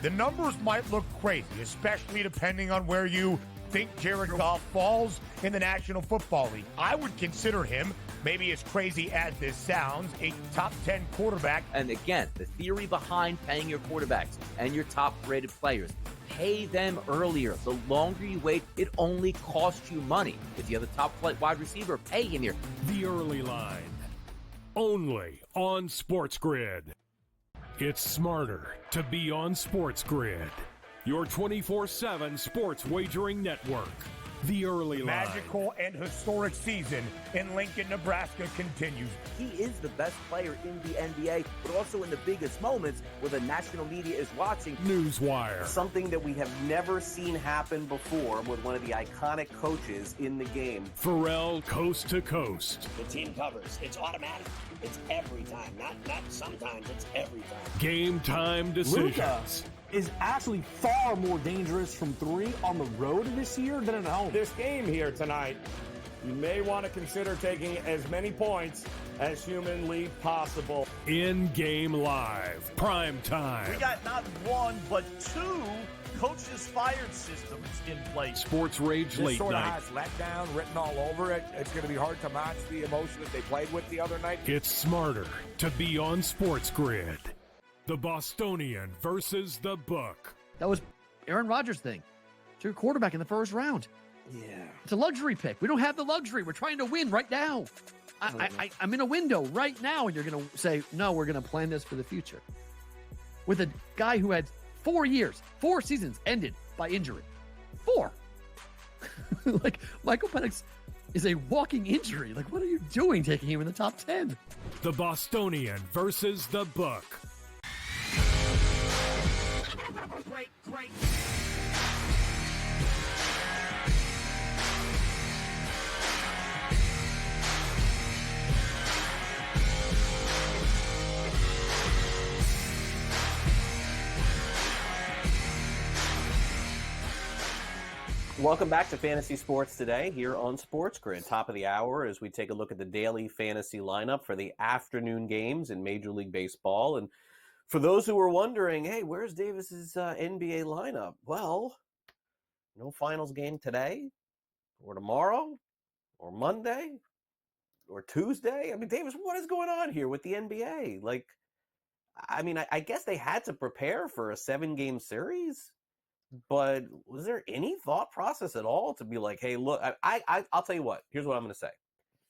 The numbers might look crazy, especially depending on where you think Jared Goff falls in the National Football League. I would consider him, maybe as crazy as this sounds, a top 10 quarterback. And again, the theory behind paying your quarterbacks and your top-rated players, pay them earlier. The longer you wait, it only costs you money. If you have the top-flight wide receiver, pay him here. The Early Line, only on SportsGrid. It's smarter to be on SportsGrid, your 24/7 sports wagering network. The Early Line. Magical and historic season in Lincoln, Nebraska continues. He is the best player in the NBA, but also in the biggest moments where the national media is watching. Newswire. Something that we have never seen happen before with one of the iconic coaches in the game. Pharrell, coast to coast. The team covers. It's automatic. It's every time. Not sometimes. It's every time. Game time decisions. Luka is actually far more dangerous from three on the road this year than at home. This game here tonight, you may want to consider taking as many points as humanly possible. In-game live, prime time. We got not one, but two coaches fired systems in place. Sports Rage This Late sort of Night. has letdown written all over it. It's going to be hard to match the emotion that they played with the other night. It's smarter to be on SportsGrid. The Bostonian versus the Book. That was Aaron Rodgers' thing. It's your quarterback in the first round. Yeah. It's a luxury pick. We don't have the luxury. We're trying to win right now. I'm in a window right now, and you're going to say, no, we're going to plan this for the future. With a guy who had 4 years, 4 seasons ended by injury. 4. Like, Michael Penix is a walking injury. Like, what are you doing taking him in the top 10? The Bostonian versus the Book. Great. Welcome back to Fantasy Sports Today here on SportsGrid. Top of the hour as we take a look at the daily fantasy lineup for the afternoon games in Major League Baseball. And for those who were wondering, hey, where's Davis's NBA lineup? Well, no finals game today or tomorrow or Monday or Tuesday. I mean, Davis, what is going on here with the NBA? Like, I mean, I guess they had to prepare for a 7-game series. But was there any thought process at all to be like, hey, look, I'll tell you what. Here's what I'm going to say.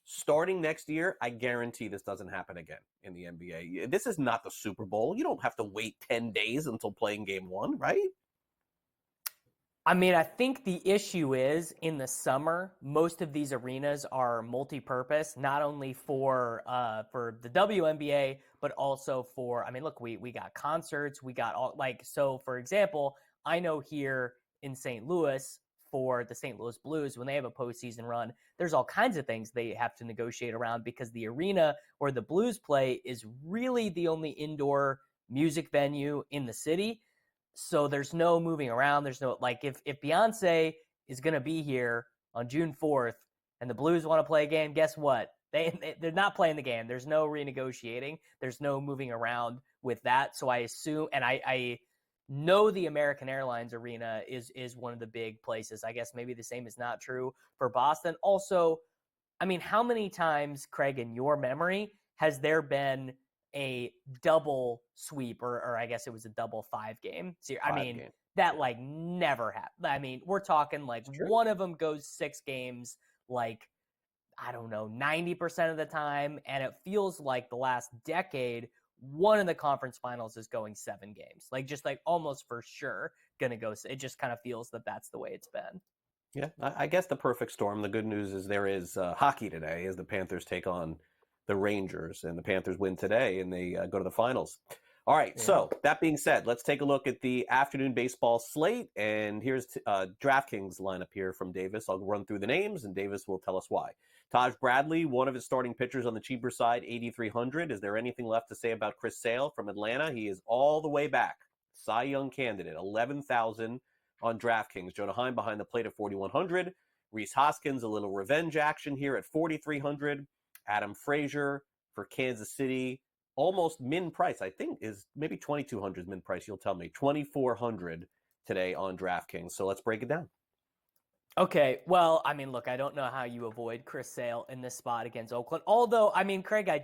Starting next year, I guarantee this doesn't happen again in the NBA. This is not the Super Bowl. You don't have to wait 10 days until playing game 1, right? I mean, I think the issue is in the summer, most of these arenas are multi-purpose, not only for the WNBA, but also for, I mean, look, we got concerts, we got all, like, so for example, I know here in St. Louis for the St. Louis Blues, when they have a postseason run, there's all kinds of things they have to negotiate around because the arena where the Blues play is really the only indoor music venue in the city. So there's no moving around. There's no, like, if Beyonce is going to be here on June 4th and the Blues want to play a game, guess what? They're not playing the game. There's no renegotiating. There's no moving around with that. So I assume, and I know the American Airlines Arena is one of the big places. I guess maybe the same is not true for Boston. Also, I mean, how many times, Craig, in your memory, has there been a double sweep, or I guess it was a double 5-game? So, I mean, that like never happened. I mean, we're talking like one of them goes 6 games, like, I don't know, 90% of the time. And it feels like the last decade, one of the conference finals is going 7 games, like just like almost for sure going to go. It just kind of feels that that's the way it's been. Yeah, I guess the perfect storm. The good news is there is hockey today as the Panthers take on the Rangers, and the Panthers win today and they go to the finals. All right, so that being said, let's take a look at the afternoon baseball slate. And here's DraftKings lineup here from Davis. I'll run through the names, and Davis will tell us why. Taj Bradley, one of his starting pitchers on the cheaper side, 8,300. Is there anything left to say about Chris Sale from Atlanta? He is all the way back. Cy Young candidate, 11,000 on DraftKings. Jonah Heim behind the plate at 4,100. Rhys Hoskins, a little revenge action here at 4,300. Adam Frazier for Kansas City almost min price. I think is maybe 2,200 min price. You'll tell me 2,400 today on DraftKings. So let's break it down. Okay, well, I mean, look, I don't know how you avoid Chris Sale in this spot against Oakland. Although, I mean, Craig, I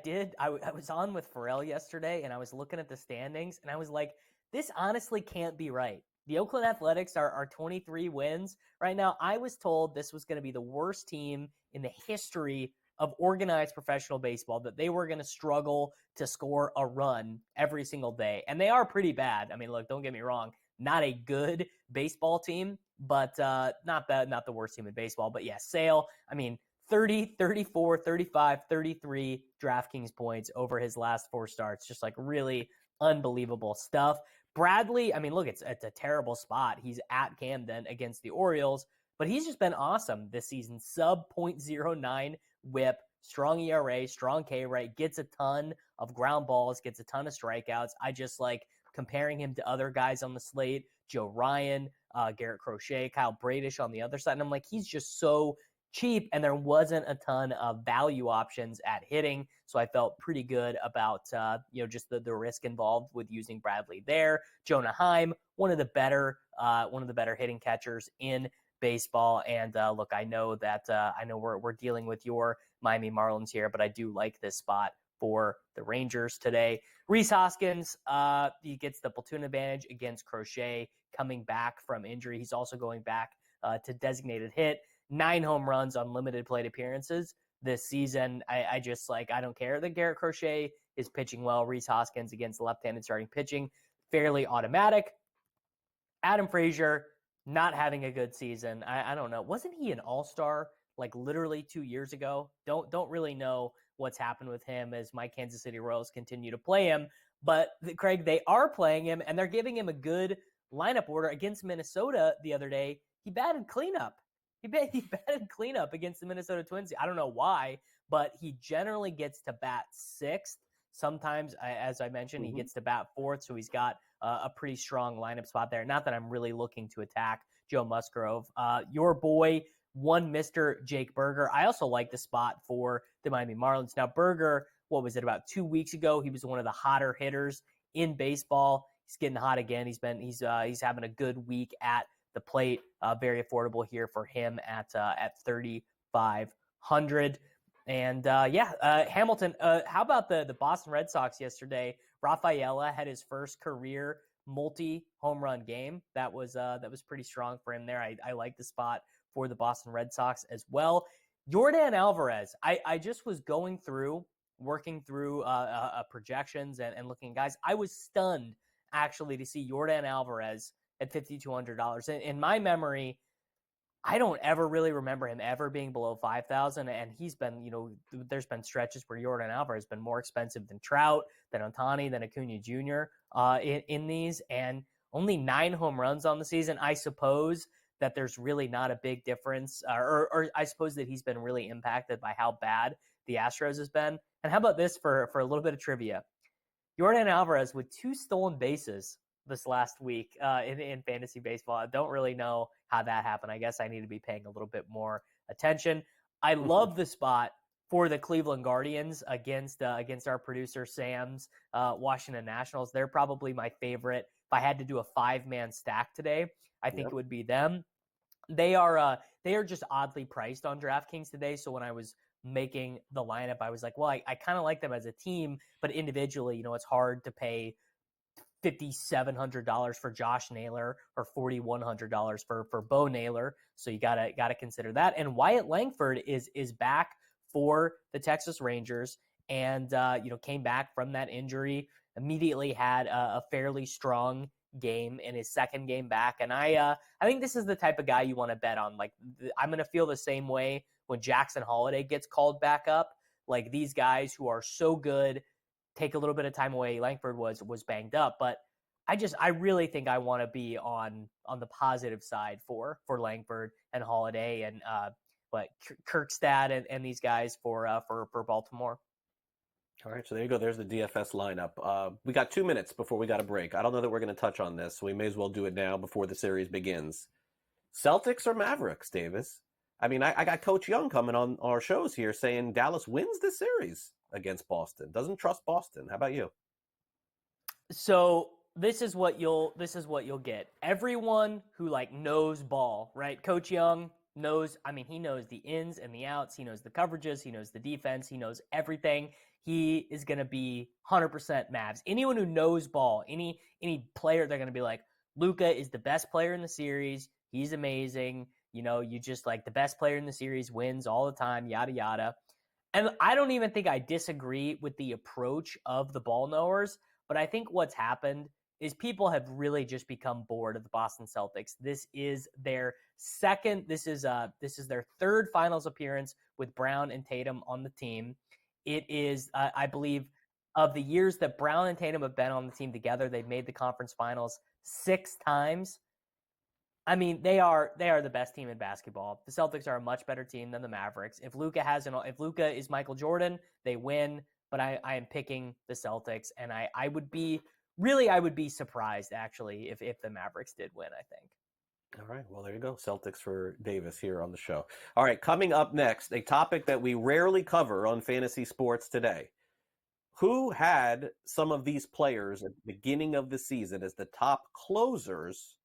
was on with Pharrell yesterday, and I was looking at the standings, and I was like, this honestly can't be right. The Oakland Athletics are 23 wins right now. I was told this was going to be the worst team in the history of organized professional baseball, that they were going to struggle to score a run every single day. And they are pretty bad. I mean, look, don't get me wrong, not a good baseball team, but not the worst team in baseball. But yeah, Sale, I mean, 30, 34, 35, 33 DraftKings points over his last 4 starts. Just like really unbelievable stuff. Bradley, I mean, look, it's a terrible spot. He's at Camden against the Orioles, but he's just been awesome this season. Sub .09 whip, strong ERA, strong K rate, gets a ton of ground balls, gets a ton of strikeouts. I just like comparing him to other guys on the slate, Joe Ryan, Garrett Crochet, Kyle Bradish on the other side. And I'm like, he's just so cheap, and there wasn't a ton of value options at hitting. So I felt pretty good about, just the risk involved with using Bradley there. Jonah Heim, one of the better hitting catchers in baseball. And look, I know we're dealing with your Miami Marlins here, but I do like this spot for the Rangers today. Rhys Hoskins, he gets the platoon advantage against Crochet coming back from injury. He's also going back to designated hit. 9 home runs on limited plate appearances this season. I just I don't care that Garrett Crochet is pitching well. Rhys Hoskins against left-handed starting pitching, fairly automatic. Adam Frazier not having a good season. I don't know. Wasn't he an all-star literally 2 years ago? Don't really know what's happened with him as my Kansas City Royals continue to play him. But Craig, they are playing him, and they're giving him a good lineup order against Minnesota the other day. He batted cleanup. He batted cleanup against the Minnesota Twins. I don't know why, but he generally gets to bat 6th. Sometimes, as I mentioned, he gets to bat 4th, so he's got a pretty strong lineup spot there. Not that I'm really looking to attack Joe Musgrove. Your boy, one Mr. Jake Berger. I also like the spot for the Miami Marlins. Now, Berger, what was it, about 2 weeks ago? He was one of the hotter hitters in baseball. He's getting hot again. He's having a good week at the plate. Very affordable here for him at 3,500. And Hamilton. How about the Boston Red Sox yesterday? Rafaela had his first career multi-home run game. That was pretty strong for him there. I like the spot for the Boston Red Sox as well. Yordan Alvarez. I just was working through projections and looking at guys. I was stunned actually to see Yordan Alvarez at $5,200. In my memory, I don't ever really remember him ever being below 5,000. And he's been, there's been stretches where Yordan Alvarez has been more expensive than Trout, than Ohtani, than Acuna Jr. In these, and only 9 home runs on the season. I suppose that there's really not a big difference, or I suppose that he's been really impacted by how bad the Astros has been. And how about this for a little bit of trivia? Yordan Alvarez with 2 stolen bases this last week in fantasy baseball. I don't really know how that happened. I guess I need to be paying a little bit more attention. I love the spot for the Cleveland Guardians against our producer Sam's Washington Nationals. They're probably my favorite. If I had to do a 5-man stack today, I think it would be them. They are just oddly priced on DraftKings today. So when I was making the lineup, I was like, well, I kind of like them as a team, but individually, it's hard to pay $5,700 for Josh Naylor or $4,100 for Bo Naylor. So you gotta consider that. And Wyatt Langford is back for the Texas Rangers, and came back from that injury. Immediately had a fairly strong game in his second game back, and I think this is the type of guy you want to bet on. I'm gonna feel the same way when Jackson Holiday gets called back up. Like, these guys who are so good take a little bit of time away. Langford was banged up, but I really think I want to be on the positive side for Langford and Holiday and Kirkstad and these guys for Baltimore. All right, so there you go. There's the DFS lineup. We got 2 minutes before we got a break. I don't know that we're going to touch on this, so we may as well do it now before the series begins. Celtics or Mavericks, Davis? I mean, I got Coach Young coming on our shows here saying Dallas wins this series against Boston. Doesn't trust Boston. How about you? So this is what you'll get. Everyone who knows ball, right? Coach Young knows, he knows the ins and the outs, he knows the coverages, he knows the defense, he knows everything. He is going to be 100% Mavs. Anyone who knows ball, any player, they're going to be like, Luka is the best player in the series. He's amazing. You just the best player in the series wins all the time, yada, yada. And I don't even think I disagree with the approach of the ball knowers, but I think what's happened is people have really just become bored of the Boston Celtics. This is their their third finals appearance with Brown and Tatum on the team. It is, I believe, of the years that Brown and Tatum have been on the team together, they've made the conference finals 6 times. They are the best team in basketball. The Celtics are a much better team than the Mavericks. If Luka is Michael Jordan, they win. But I am picking the Celtics, and I would be surprised actually if the Mavericks did win, I think. All right, well, there you go. Celtics for Davis here on the show. All right, coming up next, a topic that we rarely cover on Fantasy Sports Today. Who had some of these players at the beginning of the season as the top closers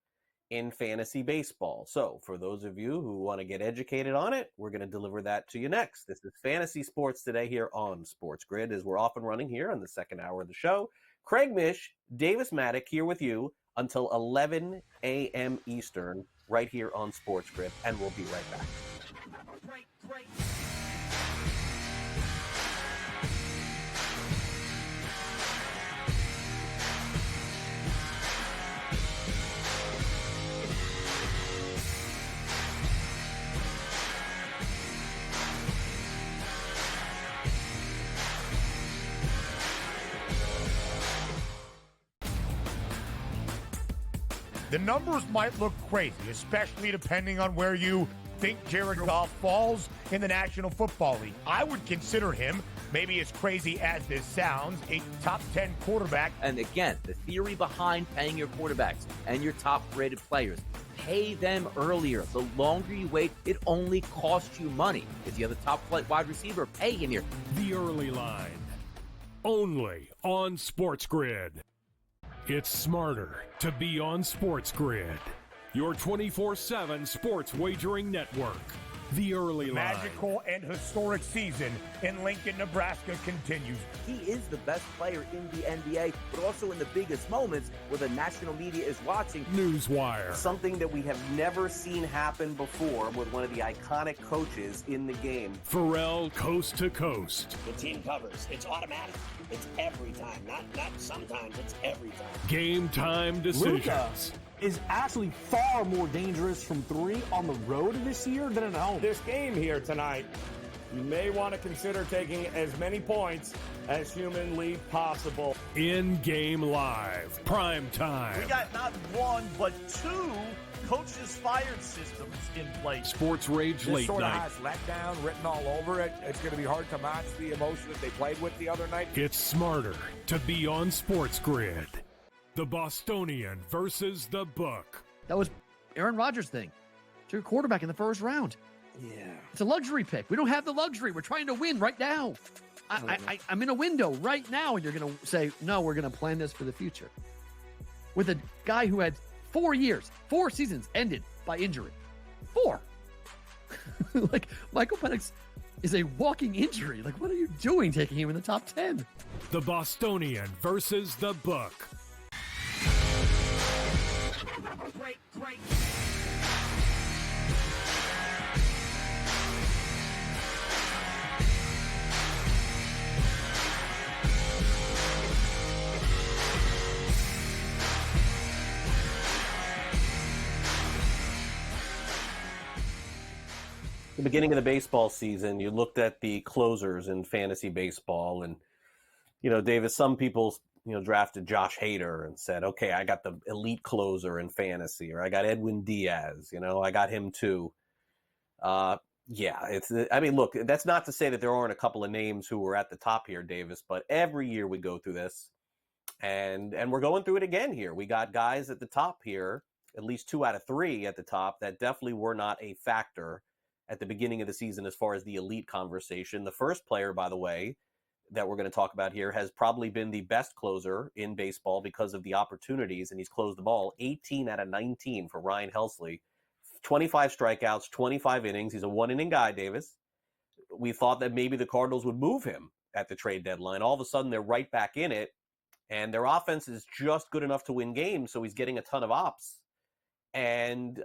in fantasy baseball? So for those of you who want to get educated on it, we're going to deliver that to you next. This is Fantasy Sports Today here on SportsGrid, as we're off and running here on the second hour of the show. Craig Mish, Davis Maddock here with you until 11 a.m. Eastern right here on SportsGrid, and we'll be right back. The numbers might look crazy, especially depending on where you think Jared Goff falls in the National Football League. I would consider him, maybe as crazy as this sounds, a top 10 quarterback. And again, the theory behind paying your quarterbacks and your top-rated players, pay them earlier. The longer you wait, it only costs you money. If you have a top-flight wide receiver, pay him here. The Early Line, only on SportsGrid. It's smarter to be on SportsGrid, your 24/7 sports wagering network. The Early Line. Magical and historic season in Lincoln, Nebraska continues. He is the best player in the NBA, but also in the biggest moments where the national media is watching. Newswire. Something that we have never seen happen before with one of the iconic coaches in the game. Pharrell, coast to coast. The team covers. It's automatic. It's every time. Not sometimes. It's every time. Game time decisions. Luka is actually far more dangerous from 3 on the road this year than at home. This game here tonight, you may want to consider taking as many points as humanly possible. In-game live, prime time. We got not one, but 2 coaches fired systems in place. Sports Rage This Late sort of Night. has letdown written all over it. It's going to be hard to match the emotion that they played with the other night. It's smarter to be on SportsGrid. The Bostonian versus the Book. That was Aaron Rodgers' thing. To your quarterback in the first round. Yeah. It's a luxury pick. We don't have the luxury. We're trying to win right now. I'm in a window right now, and you're going to say, no, we're going to plan this for the future. With a guy who had 4 seasons ended by injury. 4. Michael Penix is a walking injury. What are you doing taking him in the top 10? The Bostonian versus the Book. The beginning of the baseball season, you looked at the closers in fantasy baseball, and Davis, some people drafted Josh Hader and said, okay, I got the elite closer in fantasy, or I got Edwin Diaz, I got him too. Look, that's not to say that there aren't a couple of names who were at the top here, Davis, but every year we go through this, and we're going through it again here. We got guys at the top here, at least 2 out of 3 at the top, that definitely were not a factor at the beginning of the season as far as the elite conversation. The first player, by the way, that we're going to talk about here has probably been the best closer in baseball because of the opportunities, and he's closed the ball 18 out of 19 for Ryan Helsley. 25 strikeouts, 25 innings. He's a one-inning guy, Davis. We thought that maybe the Cardinals would move him at the trade deadline. All of a sudden, they're right back in it, and their offense is just good enough to win games, so he's getting a ton of ops. And,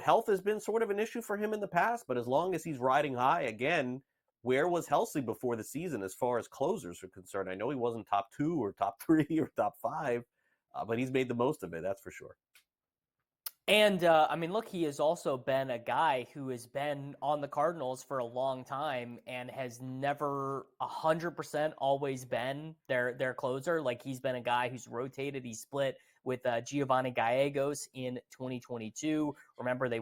health has been sort of an issue for him in the past, but as long as he's riding high, again, where was Helsley before the season as far as closers are concerned? I know he wasn't top 2 or top 3 or top 5, but he's made the most of it, that's for sure. And, look, he has also been a guy who has been on the Cardinals for a long time and has never 100% always been their closer. Like, he's been a guy who's rotated. He split with Giovanni Gallegos in 2022. Remember, they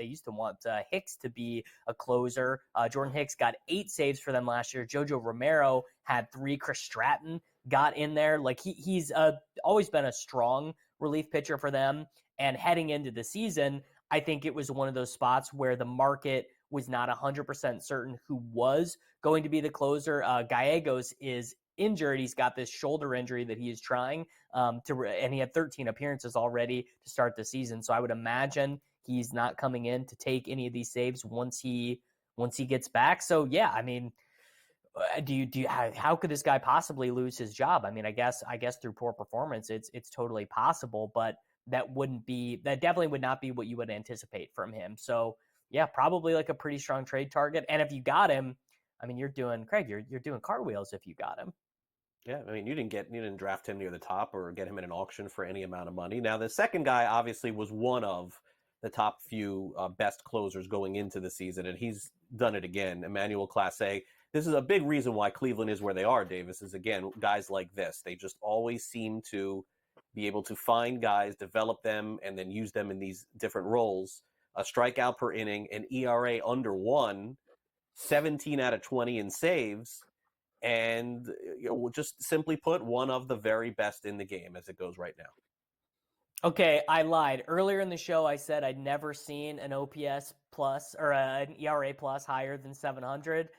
used to want Hicks to be a closer. Jordan Hicks got 8 saves for them last year. Jojo Romero had 3. Chris Stratton got in there. Like, he's always been a strong relief pitcher for them. And heading into the season, I think it was one of those spots where the market was not 100% certain who was going to be the closer. Gallegos is injured. He's got this shoulder injury that he is trying and he had 13 appearances already to start the season. So I would imagine he's not coming in to take any of these saves once he gets back. So yeah, how could this guy possibly lose his job? I guess through poor performance, it's totally possible, but that definitely would not be what you would anticipate from him. So yeah, probably like a pretty strong trade target. And if you got him, you're doing cartwheels if you got him. Yeah, you didn't draft him near the top or get him in an auction for any amount of money. Now, the second guy obviously was one of the top few best closers going into the season, and he's done it again. Emmanuel Clase. This is a big reason why Cleveland is where they are, Davis, is again, guys like this. They just always seem to be able to find guys, develop them, and then use them in these different roles. A strikeout per inning, an ERA under 1, 17 out of 20 in saves, and just simply put, one of the very best in the game as it goes right now. Okay, I lied. Earlier in the show, I said I'd never seen an OPS plus or an ERA plus higher than 700.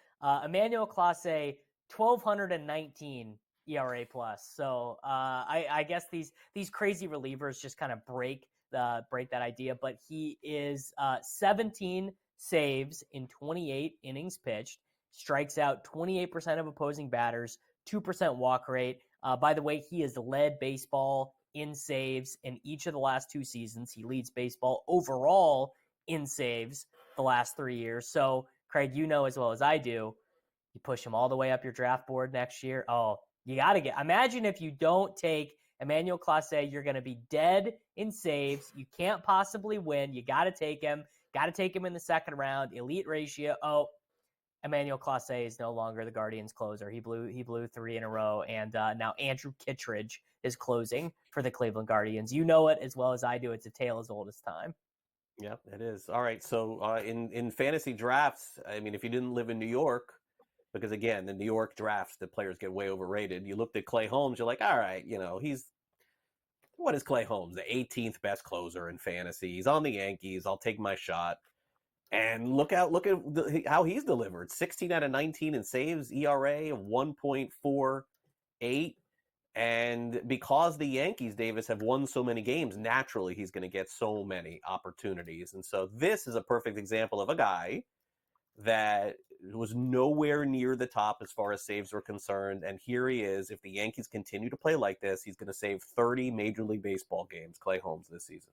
Emmanuel Clase, 1,219 ERA plus. So I guess these crazy relievers just kind of break that idea. But he is 17 saves in 28 innings pitched, strikes out 28% of opposing batters, 2% walk rate. By the way, he has led baseball in saves in each of the last 2 seasons. He leads baseball overall in saves the last 3 years. So, Craig, you know as well as I do, you push him all the way up your draft board next year. Oh, you got to imagine if you don't take Emmanuel Clase, you're going to be dead in saves. You can't possibly win. You got to take him. Got to take him in the second round. Elite ratio. Oh, Emmanuel Clase is no longer the Guardians closer. He blew 3 in a row, and now Andrew Kittredge is closing for the Cleveland Guardians. You know it as well as I do. It's a tale as old as time. Yeah, it is. All right, so in fantasy drafts, if you didn't live in New York, because again, the New York drafts, the players get way overrated. You looked at Clay Holmes, you're like, all right, what is Clay Holmes? The 18th best closer in fantasy. He's on the Yankees. I'll take my shot. And look at how he's delivered. 16 out of 19 in saves, ERA of 1.48. And because the Yankees, Davis, have won so many games, naturally he's going to get so many opportunities. And so this is a perfect example of a guy that was nowhere near the top as far as saves were concerned. And here he is. If the Yankees continue to play like this, he's going to save 30 Major League Baseball games, Clay Holmes, this season.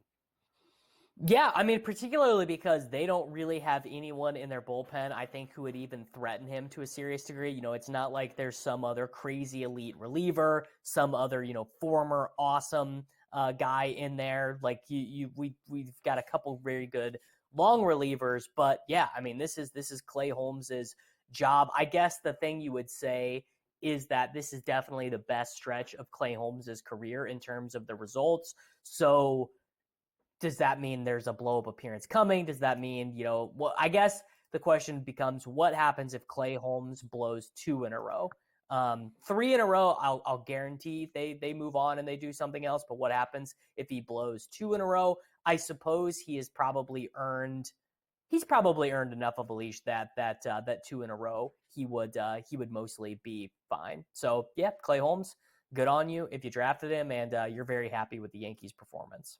Yeah, particularly because they don't really have anyone in their bullpen, I think, who would even threaten him to a serious degree. It's not like there's some other crazy elite reliever, some other, former awesome guy in there. Like we've got a couple very good long relievers, but yeah, this is Clay Holmes's job. I guess the thing you would say is that this is definitely the best stretch of Clay Holmes's career in terms of the results. So does that mean there's a blow-up appearance coming? Does that mean, I guess the question becomes, what happens if Clay Holmes blows 2 in a row? 3 in a row, I'll guarantee they move on and they do something else. But what happens if he blows 2 in a row? I suppose he has probably earned he's probably earned enough of a leash that 2 in a row he would mostly be fine. So yeah, Clay Holmes, good on you if you drafted him, and you're very happy with the Yankees' performance.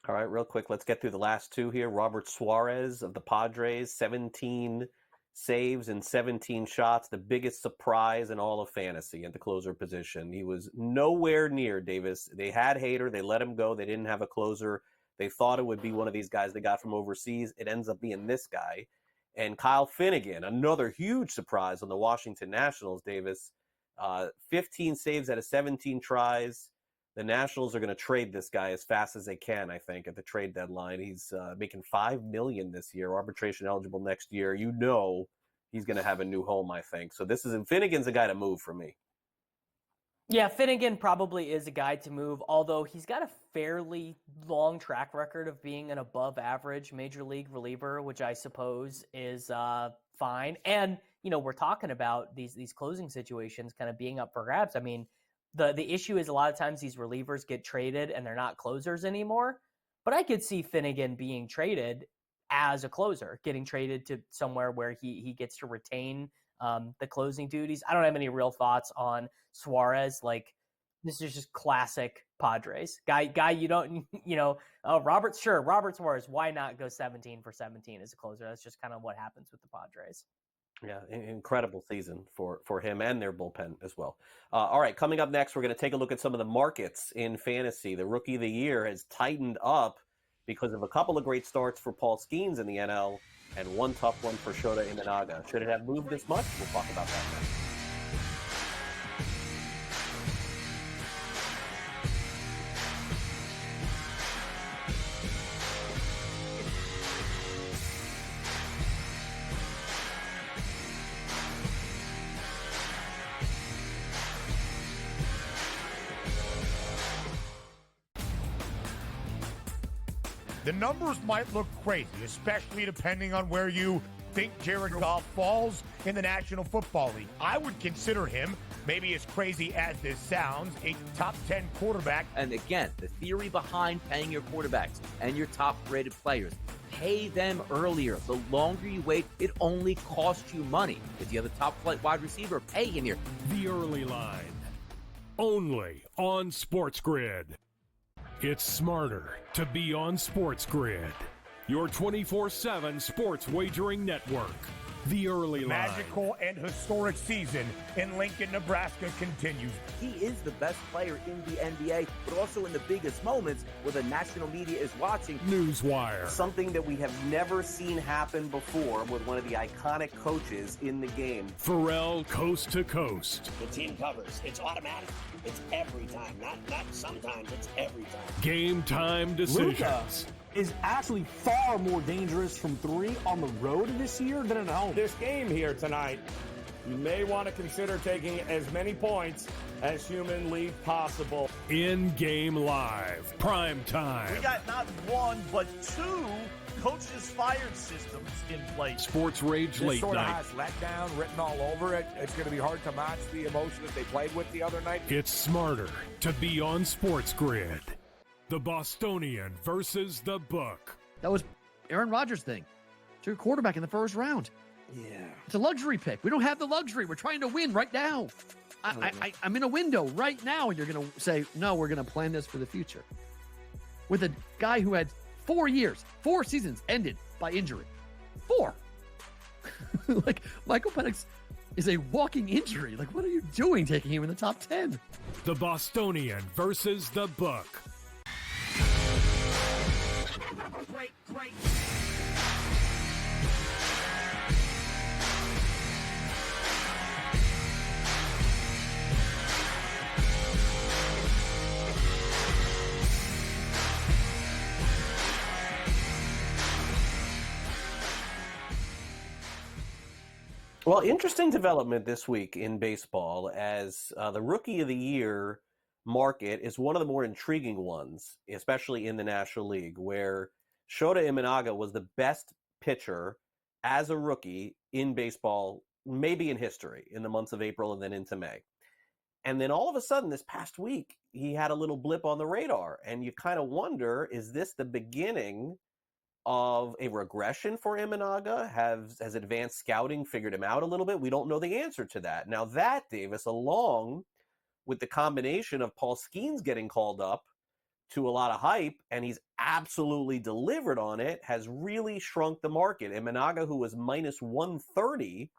All right, real quick, let's get through the last two here. Robert Suarez of the Padres, 17 saves and 17 shots, the biggest surprise in all of fantasy at the closer position. He was nowhere near, Davis. They had Hader. They let him go. They didn't have a closer. They thought it would be one of these guys they got from overseas. It ends up being this guy. And Kyle Finnegan, another huge surprise on the Washington Nationals, Davis. 15 saves out of 17 tries. The Nationals are going to trade this guy as fast as they can, I think, at the trade deadline. He's making $5 million this year, arbitration eligible next year. You know he's going to have a new home, I think. So Finnegan's a guy to move for me. Yeah, Finnegan probably is a guy to move, although he's got a fairly long track record of being an above-average major league reliever, which I suppose is fine. And, we're talking about these closing situations kind of being up for grabs. I mean, the issue is a lot of times these relievers get traded and they're not closers anymore. But I could see Finnegan being traded as a closer, getting traded to somewhere where he gets to retain the closing duties. I don't have any real thoughts on Suarez. Like, this is just classic Padres. Guy you don't, Robert Suarez, why not go 17 for 17 as a closer? That's just kind of what happens with the Padres. Yeah, incredible season for him and their bullpen as well. All right, coming up next, we're going to take a look at some of the markets in fantasy. The Rookie of the Year has tightened up because of a couple of great starts for Paul Skenes in the NL and one tough one for Shota Imanaga. Should it have moved this much? We'll talk about that next. The numbers might look crazy, especially depending on where you think Jared Goff falls in the National Football League. I would consider him, maybe as crazy as this sounds, a top 10 quarterback. And again, the theory behind paying your quarterbacks and your top-rated players, pay them earlier. The longer you wait, it only costs you money. If you have a top-flight wide receiver, pay him here. The Early Line, only on SportsGrid. It's smarter to be on SportsGrid, your 24/7 sports wagering network. The Early Line. Magical and historic season in Lincoln, Nebraska continues. He is the best player in the NBA, but also in the biggest moments where the national media is watching. Newswire. Something that we have never seen happen before with one of the iconic coaches in the game. Pharrell Coast to Coast. The team covers. It's automatic. It's every time. Not sometimes. It's every time. Game time decisions. Luka is actually far more dangerous from 3 on the road this year than at home. This game here tonight, you may want to consider taking as many points as humanly possible. In-game live. Prime time. We got not one, but 2 coaches fired systems in place. Sports Rage This Late sort of Night. has letdown written all over it. It's going to be hard to match the emotion that they played with the other night. It's smarter to be on SportsGrid. The Bostonian versus the Book. That was Aaron Rodgers' thing. Took a quarterback in the first round. Yeah. It's a luxury pick. We don't have the luxury. We're trying to win right now. I'm in a window right now, and you're going to say, no, we're going to plan this for the future. With a guy who had 4 seasons ended by injury. 4. Like, Michael Penix is a walking injury. Like, what are you doing taking him in the top 10? The Bostonian versus the Book. Great. Well, interesting development this week in baseball as the Rookie of the Year market is one of the more intriguing ones, especially in the National League, where Shota Imanaga was the best pitcher as a rookie in baseball, maybe in history, in the months of April and then into May. And then all of a sudden, this past week, he had a little blip on the radar. And you kind of wonder, is this the beginning of a regression for Imanaga? Has advanced scouting figured him out a little bit? We don't know the answer to that. Now that, Davis, along with the combination of Paul Skenes getting called up to a lot of hype, and he's absolutely delivered on it, has really shrunk the market. Imanaga, who was minus 130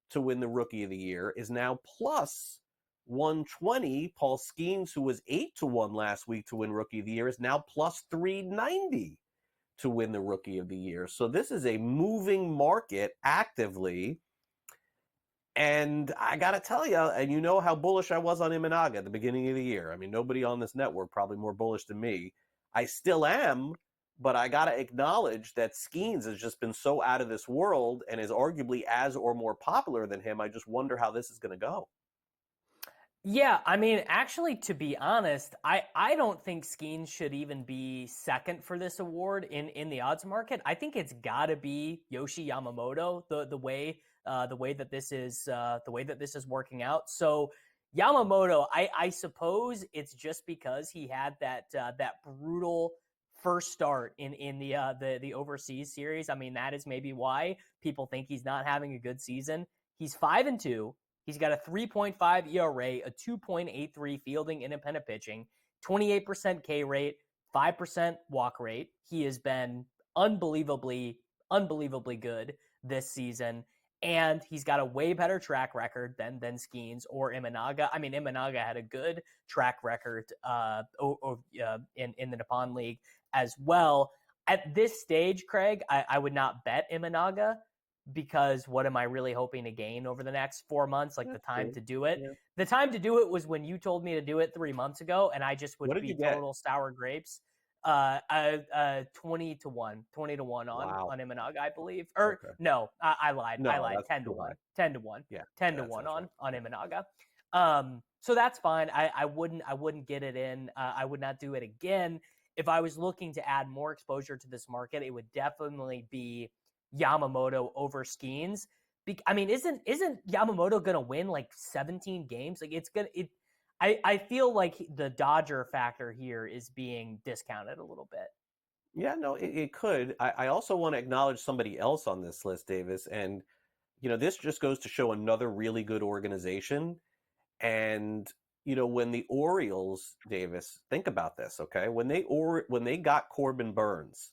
to win the Rookie of the Year, is now plus 120. Paul Skenes, who was 8-1 last week to win Rookie of the Year, is now plus 390 to win the Rookie of the Year. So this is a moving market actively. And I got to tell you, and you know how bullish I was on Imanaga at the beginning of the year. I mean, nobody on this network probably more bullish than me. I still am, but I got to acknowledge that Skenes has just been so out of this world and is arguably as or more popular than him. I just wonder how this is going to go. Yeah, I mean, actually, to be honest, I don't think Skenes should even be second for this award in the odds market. I think it's got to be Yoshi Yamamoto. The way that this is working out. So Yamamoto, I suppose it's just because he had that brutal first start in the overseas series. I mean, that is maybe why people think he's not having a good season. He's 5-2. He's got a 3.5 ERA, a 2.83 fielding independent pitching, 28% K rate, 5% walk rate. He has been unbelievably good this season. And he's got a way better track record than Skenes or Imanaga. I mean, Imanaga had a good track record in the Nippon League as well. At this stage, Craig, I would not bet Imanaga, because what am I really hoping to gain over the next 4 months? Like, the time to do it. Yeah. The time to do it was when you told me to do it 3 months ago, and I just would be total sour grapes. 20-1 on Imanaga, I believe. Or okay. No, I lied. I lied. 10-1. 10-1. Yeah. 10-1 on Imanaga. So that's fine. I wouldn't get it in. I would not do it again. If I was looking to add more exposure to this market, it would definitely be Yamamoto over Skenes. I mean, isn't Yamamoto gonna win like 17 games? Like, I feel like the Dodger factor here is being discounted a little bit. Yeah, no, it could. I also want to acknowledge somebody else on this list, Davis. And, you know, this just goes to show another really good organization. And, you know, when the Orioles, Davis, think about this, okay? When they got Corbin Burnes,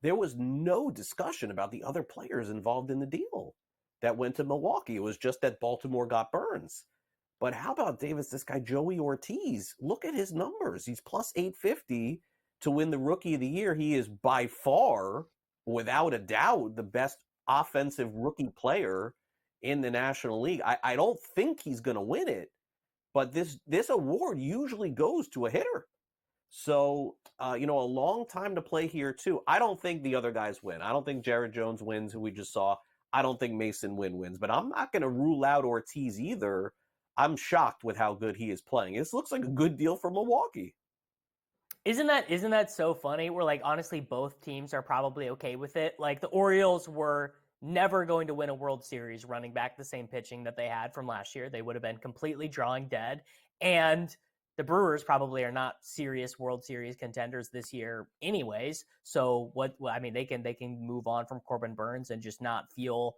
there was no discussion about the other players involved in the deal that went to Milwaukee. It was just that Baltimore got Burnes. But how about, Davis, this guy Joey Ortiz? Look at his numbers. He's plus 850 to win the Rookie of the Year. He is by far, without a doubt, the best offensive rookie player in the National League. I don't think he's going to win it, but this award usually goes to a hitter. So, you know, a long time to play here, too. I don't think the other guys win. I don't think Jared Jones wins, who we just saw. I don't think Mason Wynn wins. But I'm not going to rule out Ortiz either. I'm shocked with how good he is playing. This looks like a good deal for Milwaukee. Isn't that so funny? We're like, honestly, both teams are probably okay with it. Like, the Orioles were never going to win a World Series running back the same pitching that they had from last year. They would have been completely drawing dead. And the Brewers probably are not serious World Series contenders this year anyways. So they can move on from Corbin Burnes and just not feel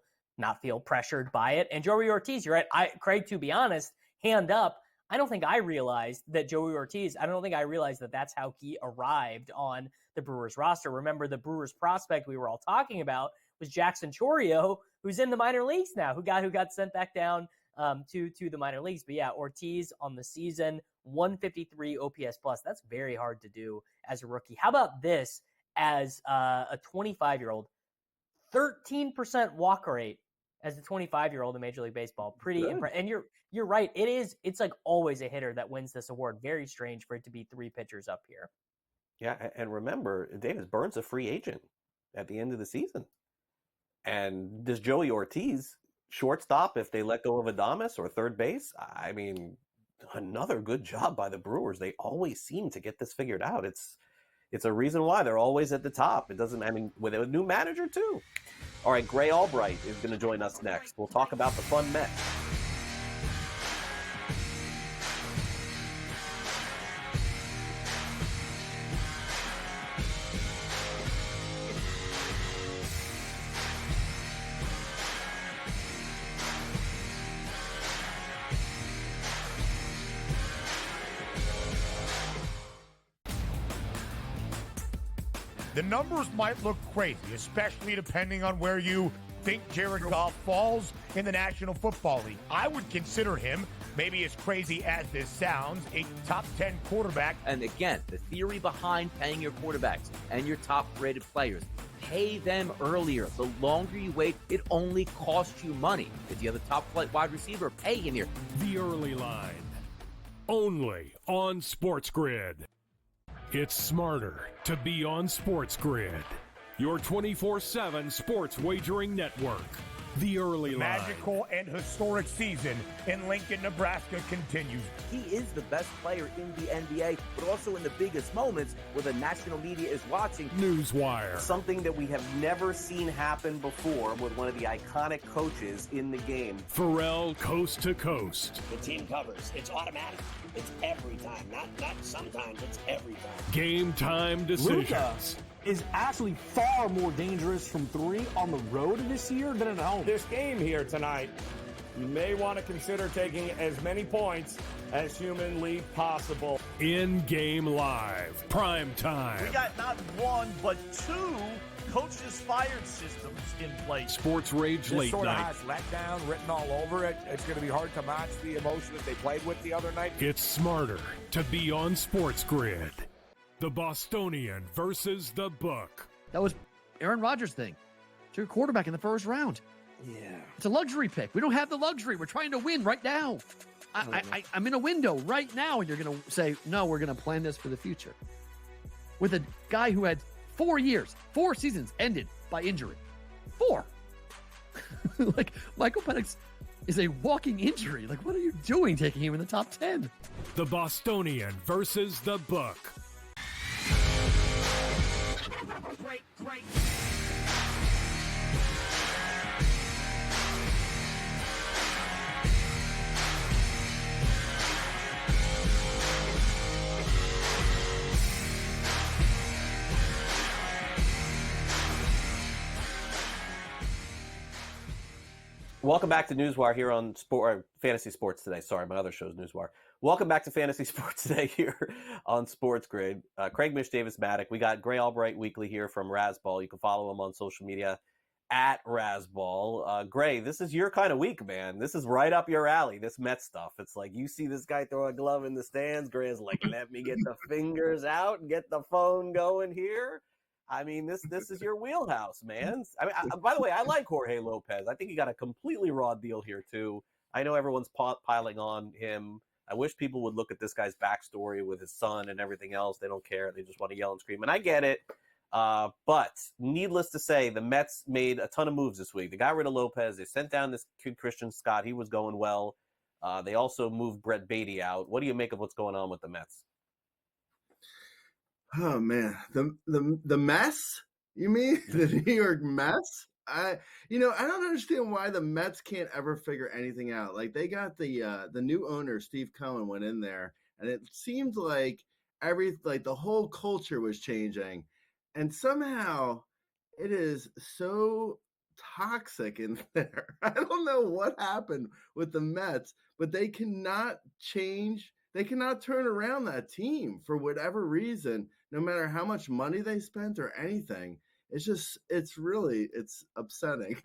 pressured by it. And Joey Ortiz, you're right. Craig, to be honest, hand up, I don't think I realized that that's how he arrived on the Brewers roster. Remember, the Brewers prospect we were all talking about was Jackson Chourio, who's in the minor leagues now, who got sent back down to the minor leagues. But yeah, Ortiz on the season, 153 OPS plus. That's very hard to do as a rookie. How about this as a 25-year-old? 13% walk rate as a 25-year-old in Major League Baseball. Pretty impressive. And you're right. It's like always a hitter that wins this award. Very strange for it to be three pitchers up here. Yeah, and remember, Davis, Burnes a free agent at the end of the season. And does Joey Ortiz, shortstop, if they let go of Adames, or third base? I mean, another good job by the Brewers. They always seem to get this figured out. It's a reason why they're always at the top. With a new manager too. All right, Gray Albright is going to join us next. We'll talk about the fun Mets. The numbers might look crazy, especially depending on where you think Jared Goff falls in the National Football League. I would consider him, maybe as crazy as this sounds, a top 10 quarterback. And again, the theory behind paying your quarterbacks and your top-rated players, pay them earlier. The longer you wait, it only costs you money. If you have a top-flight wide receiver, pay him here. The Early Line. Only on SportsGrid. It's smarter to be on SportsGrid. Your 24/7 sports wagering network. The Early Line. Magical and historic season in Lincoln, Nebraska continues. He is the best player in the NBA, but also in the biggest moments where the national media is watching. Newswire. Something that we have never seen happen before with one of the iconic coaches in the game. Pharrell Coast to Coast. The team covers. It's automatic. It's every time. Not sometimes. It's every time. Game time decisions. Luka is actually far more dangerous from three on the road this year than at home. This game here tonight, you may want to consider taking as many points as humanly possible. In-game live. Prime time. We got not one, but two coaches fired systems in place. Sports Rage This Late sort of Night. has letdown written all over it. It's going to be hard to match the emotion that they played with the other night. It's smarter to be on SportsGrid. The Bostonian versus the Book. That was Aaron Rodgers' thing. It's your quarterback in the first round. Yeah. It's a luxury pick. We don't have the luxury. We're trying to win right now. I'm in a window right now, and you're going to say, no, we're going to plan this for the future. With a guy who had 4 seasons ended by injury. 4. Like, Michael Penix is a walking injury. Like, what are you doing taking him in the top 10? The Bostonian versus the Book. Great. Welcome back to Newswire here on Fantasy Sports Today. Sorry, my other show is Newswire. Welcome back to Fantasy Sports Today here on SportsGrid. Craig Mish, Davis Maddock. We got Gray Albright Weekly here from Razball. You can follow him on social media at Razball. Gray, this is your kind of week, man. This is right up your alley, this Mets stuff. It's like you see this guy throw a glove in the stands. Gray is like, let me get the fingers out and get the phone going here. I mean, this is your wheelhouse, man. I mean, by the way, I like Jorge Lopez. I think he got a completely raw deal here, too. I know everyone's piling on him. I wish people would look at this guy's backstory with his son and everything else. They don't care. They just want to yell and scream. And I get it. But needless to say, the Mets made a ton of moves this week. They got rid of Lopez. They sent down this kid, Christian Scott. He was going well. They also moved Brett Beatty out. What do you make of what's going on with the Mets? Oh man, the mess? You mean the New York Mets? I don't understand why the Mets can't ever figure anything out. Like they got the new owner, Steve Cohen, went in there, and it seemed like the whole culture was changing, and somehow it is so toxic in there. I don't know what happened with the Mets, but they cannot change. They cannot turn around that team for whatever reason, no matter how much money they spent or anything. It's upsetting.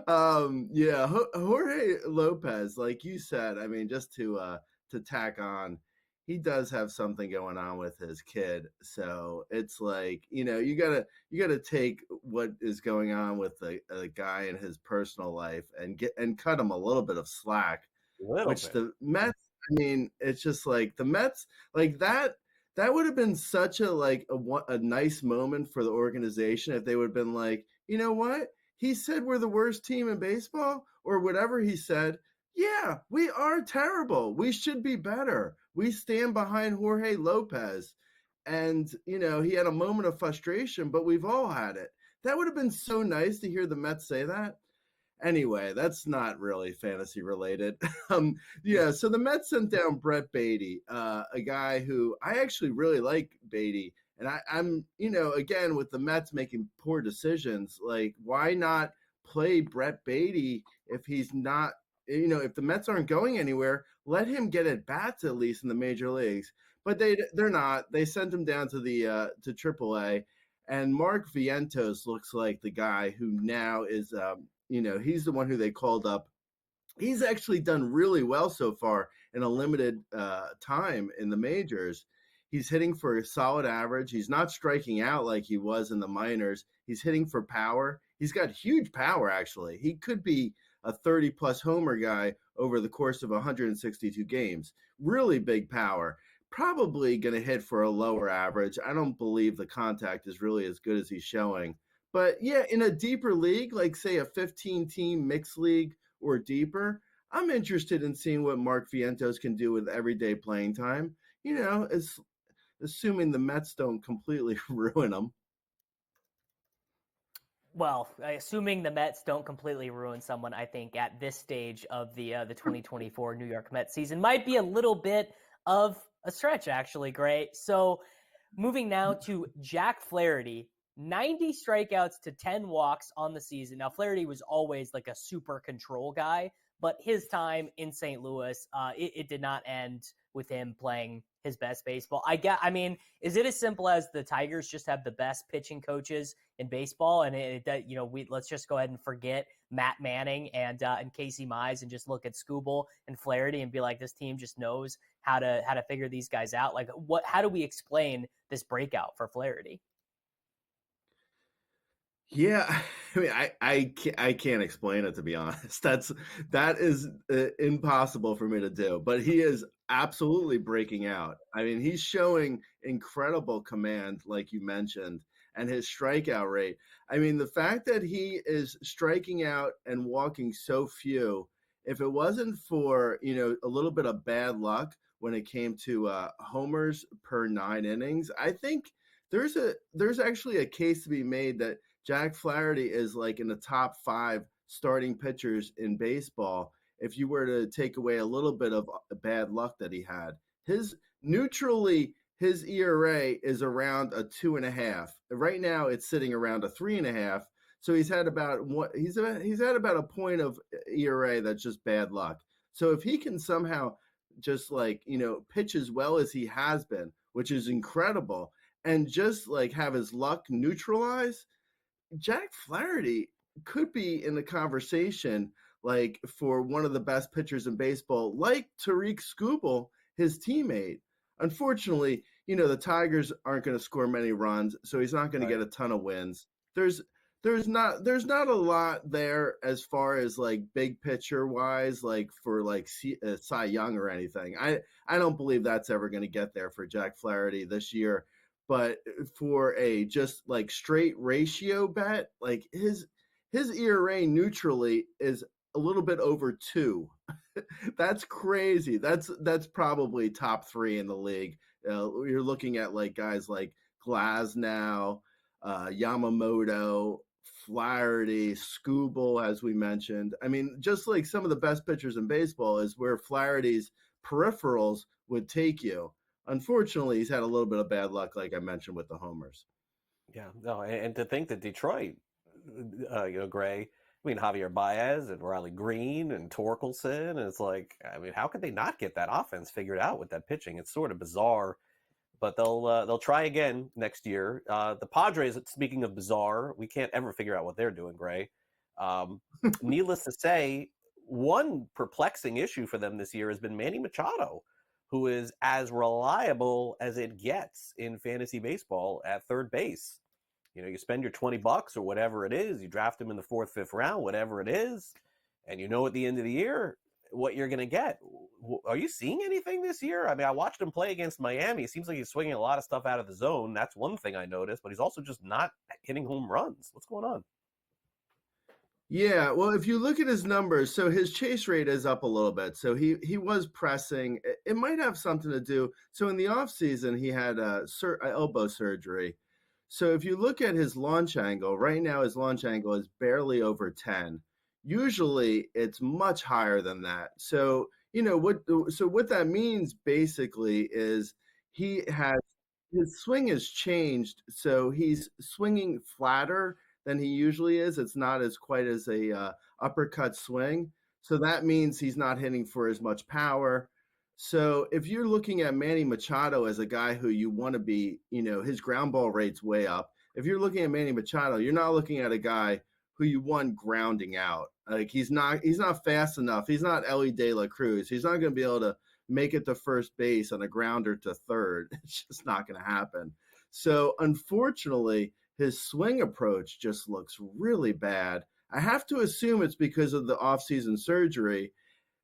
Jorge Lopez, like you said, I mean, just to tack on, he does have something going on with his kid. So it's like, you gotta take what is going on with the guy in his personal life and cut him a little bit of slack. The Mets, I mean, it's just like the Mets, like that would have been such a nice moment for the organization if they would have been like, you know what? He said we're the worst team in baseball or whatever he said. Yeah, we are terrible. We should be better. We stand behind Jorge Lopez. And, he had a moment of frustration, but we've all had it. That would have been so nice to hear the Mets say that. Anyway, that's not really fantasy related. So the Mets sent down Brett Beatty, a guy who I actually really like Beatty. And I'm, again, with the Mets making poor decisions, like why not play Brett Beatty if he's not, if the Mets aren't going anywhere, let him get at bats at least in the major leagues. But they're not. They sent him down to the to AAA. And Mark Vientos looks like the guy who now is, he's the one who they called up. He's actually done really well so far in a limited time in the majors. He's hitting for a solid average. He's not striking out like he was in the minors. He's hitting for power. He's got huge power, actually. He could be a 30-plus homer guy over the course of 162 games. Really big power. Probably going to hit for a lower average. I don't believe the contact is really as good as he's showing. But, yeah, in a deeper league, like, say, a 15-team mixed league or deeper, I'm interested in seeing what Mark Vientos can do with everyday playing time. Assuming the Mets don't completely ruin him. Well, assuming the Mets don't completely ruin someone, I think at this stage of the 2024 New York Mets season might be a little bit of a stretch, actually, Gray. So moving now to Jack Flaherty, 90 strikeouts to 10 walks on the season. Now, Flaherty was always like a super control guy, but his time in St. Louis, it did not end with him playing his best baseball. Is it as simple as the Tigers just have the best pitching coaches in baseball, and let's just go ahead and forget Matt Manning and Casey Mize and just look at Skubal and Flaherty and be like, this team just knows how to figure these guys out? Like, how do we explain this breakout for Flaherty? Yeah, I mean, I can't explain it, to be honest. That is impossible for me to do. But he is absolutely breaking out. I mean, he's showing incredible command, like you mentioned, and his strikeout rate. I mean, the fact that he is striking out and walking so few, if it wasn't for a little bit of bad luck when it came to homers per 9 innings, I think there's actually a case to be made that Jack Flaherty is like in the top 5 starting pitchers in baseball. If you were to take away a little bit of bad luck that he had, his ERA is around a 2.5. Right now, it's sitting around a 3.5. So he's had about a point of ERA that's just bad luck. So if he can somehow just pitch as well as he has been, which is incredible, and just have his luck neutralize, Jack Flaherty could be in the conversation for one of the best pitchers in baseball, like Tariq Skubal, his teammate. Unfortunately, the Tigers aren't going to score many runs, so he's not going to get a ton of wins. There's not a lot there as far as big picture wise, for Cy Young or anything. I don't believe that's ever going to get there for Jack Flaherty this year. But for a just straight ratio bet, his ERA neutrally is a little bit over 2. That's crazy. That's probably top 3 in the league. You're looking at guys like Glasnow, Yamamoto, Flaherty, Skubal, as we mentioned. I mean, just some of the best pitchers in baseball is where Flaherty's peripherals would take you. Unfortunately, he's had a little bit of bad luck, like I mentioned, with the homers. Yeah, no, and to think that Detroit, Gray, Javier Baez and Riley Green and Torkelson, and it's how could they not get that offense figured out with that pitching? It's sort of bizarre, but they'll try again next year. The Padres, speaking of bizarre, we can't ever figure out what they're doing, Gray. Needless to say, one perplexing issue for them this year has been Manny Machado, who is as reliable as it gets in fantasy baseball at third base. You spend your $20 or whatever it is, you draft him in the 4th, 5th round, whatever it is, and at the end of the year what you're going to get. Are you seeing anything this year? I mean, I watched him play against Miami. It seems like he's swinging a lot of stuff out of the zone. That's one thing I noticed, but he's also just not hitting home runs. What's going on? Yeah, well, if you look at his numbers, so his chase rate is up a little bit. So he was pressing. It might have something to do. So in the offseason, he had elbow surgery. So if you look at his launch angle, right now his launch angle is barely over 10. Usually it's much higher than that. So, what that means basically is his swing has changed. So he's swinging flatter than he usually is. It's not as quite as a uppercut swing. So that means he's not hitting for as much power. So if you're looking at Manny Machado as a guy who you want to be, his ground ball rate's way up. if you're looking at Manny Machado, you're not looking at a guy who you won grounding out. Like he's not fast enough. He's not Ellie De La Cruz. He's not going to be able to make it to first base on a grounder to third. It's just not going to happen. So unfortunately, his swing approach just looks really bad. I have to assume it's because of the offseason surgery.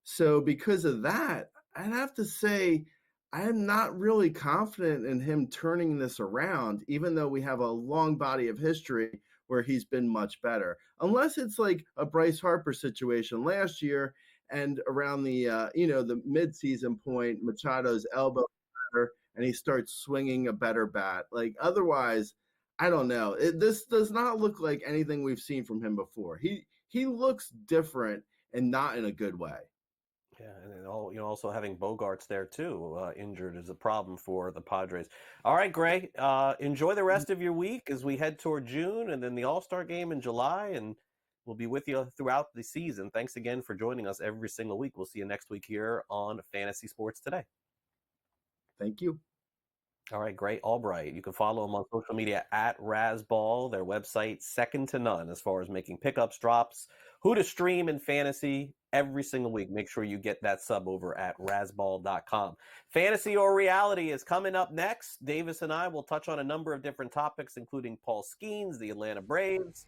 So because of that, I'd have to say I'm not really confident in him turning this around, even though we have a long body of history where he's been much better. Unless it's like a Bryce Harper situation last year and around the the midseason point, Machado's elbow better and he starts swinging a better bat. Like otherwise, I don't know. This does not look like anything we've seen from him before. He looks different and not in a good way. Yeah, and then also having Bogarts there too, injured is a problem for the Padres. All right, Gray, enjoy the rest of your week as we head toward June and then the All-Star game in July, and we'll be with you throughout the season. Thanks again for joining us every single week. We'll see you next week here on Fantasy Sports Today. Thank you. All right, Gray Albright. You can follow them on social media at Razball. Their website, second to none as far as making pickups, drops, who to stream in fantasy every single week. Make sure you get that sub over at Razball.com. Fantasy or Reality is coming up next. Davis and I will touch on a number of different topics, including Paul Skenes, the Atlanta Braves,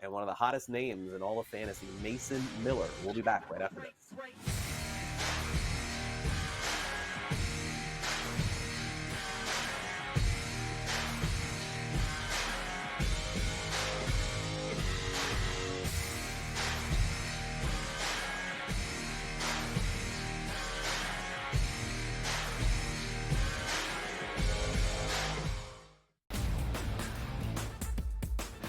and one of the hottest names in all of fantasy, Mason Miller. We'll be back right after this.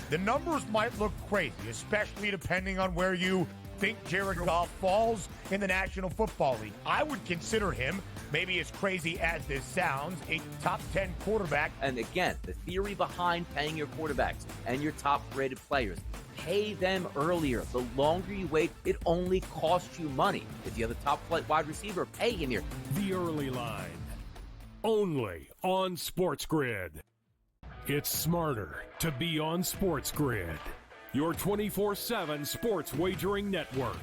The numbers might look crazy, especially depending on where you think Jared Goff falls in the National Football League. I would consider him, maybe as crazy as this sounds, a top 10 quarterback. And again, the theory behind paying your quarterbacks and your top-rated players, pay them earlier. The longer you wait, it only costs you money. If you have a top-flight wide receiver, pay him here. The Early Line, only on SportsGrid. It's smarter to be on SportsGrid, your 24/7 sports wagering network.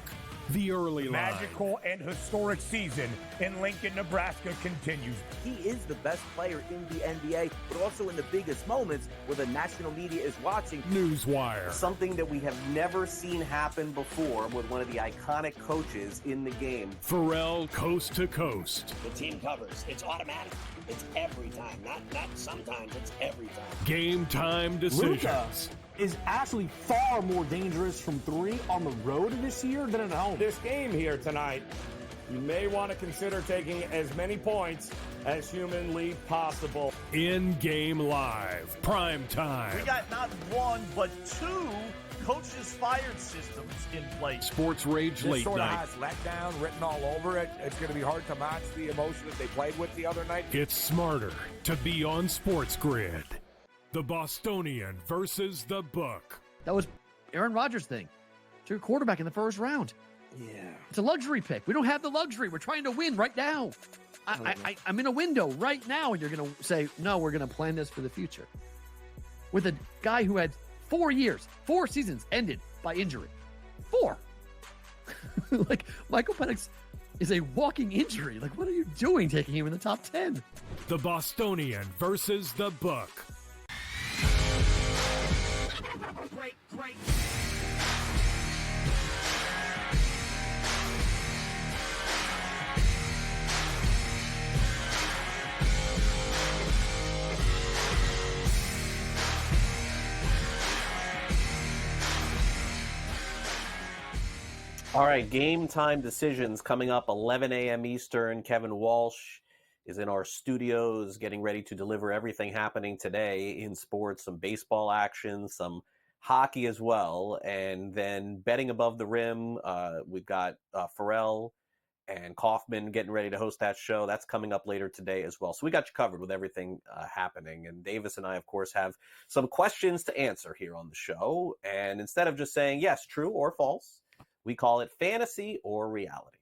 The Early Line. Magical and historic season in Lincoln, Nebraska continues. He is the best player in the NBA, but also in the biggest moments where the national media is watching. Newswire. Something that we have never seen happen before with one of the iconic coaches in the game. Pharrell Coast to Coast. The team covers. It's automatic. It's every time. Not sometimes. It's every time. Game time decisions. Luka is actually far more dangerous from three on the road this year than at home. This game here tonight, you may want to consider taking as many points as humanly possible. In-game live, prime time. We got not one, but two coaches fired systems in place. Sports Rage This Late sort of Night. has letdown written all over it. It's going to be hard to match the emotion that they played with the other night. It's smarter to be on SportsGrid. The Bostonian versus the Book. That was Aaron Rodgers' thing. To your quarterback in the first round. Yeah. It's a luxury pick. We don't have the luxury. We're trying to win right now. I'm in a window right now, and you're going to say, no, we're going to plan this for the future. With a guy who had 4 seasons ended by injury. 4. Like, Michael Penix is a walking injury. Like, what are you doing taking him in the top 10? The Bostonian versus the Book. Great. All right, game time decisions coming up 11 a.m. Eastern. Kevin Walsh is in our studios getting ready to deliver everything happening today in sports, some baseball action, some hockey as well, and then betting above the rim. We've got Pharrell and Kaufman getting ready to host that show. That's coming up later today as well. So we got you covered with everything happening. And Davis and I, of course, have some questions to answer here on the show. And instead of just saying yes, true or false, we call it fantasy or reality.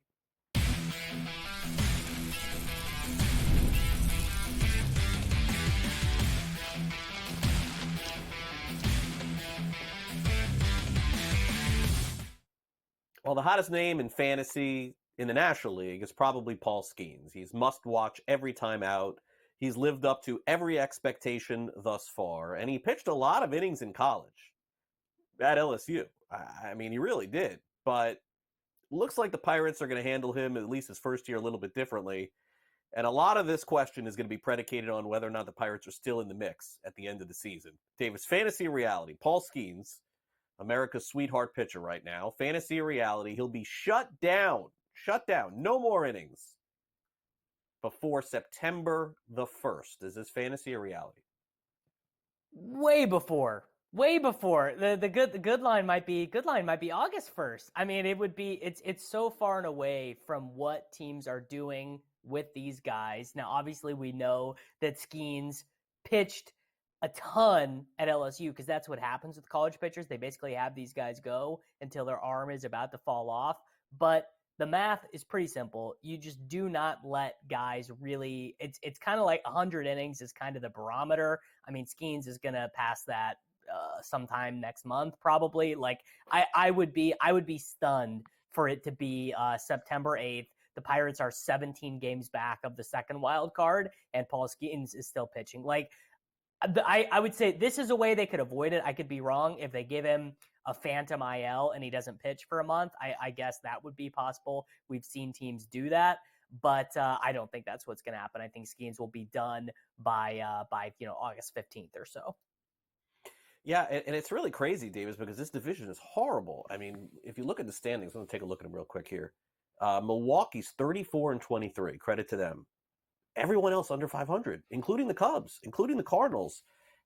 Well, the hottest name in fantasy in the National League is probably Paul Skenes. He's must-watch every time out. He's lived up to every expectation thus far, and he pitched a lot of innings in college at LSU. I mean, he really did. But looks like the Pirates are going to handle him, at least his first year, a little bit differently. And a lot of this question is going to be predicated on whether or not the Pirates are still in the mix at the end of the season. Davis, fantasy reality. Paul Skenes, America's sweetheart pitcher right now. Fantasy reality. He'll be shut down. No more innings before September the 1st. Is this fantasy or reality? Way before. The good line might be August 1st. I mean, it's so far and away from what teams are doing with these guys. Now, obviously, we know that Skenes pitched a ton at LSU because that's what happens with college pitchers. They basically have these guys go until their arm is about to fall off. But the math is pretty simple. You just do not let guys really. It's kind of like 100 innings is kind of the barometer. I mean, Skenes is going to pass that sometime next month, probably. Like I would be stunned for it to be September 8th. The Pirates are 17 games back of the second wild card, and Paul Skenes is still pitching. Like I would say this is a way they could avoid it. I could be wrong. If they give him a phantom IL and he doesn't pitch for a month, I guess that would be possible. We've seen teams do that, but I don't think that's what's going to happen. I think Skenes will be done by August 15th or so. Yeah, and it's really crazy, Davis, because this division is horrible. I mean, if you look at the standings, I'm going to take a look at them real quick here. Milwaukee's 34-23. Credit to them. Everyone else under 500, including the Cubs, including the Cardinals.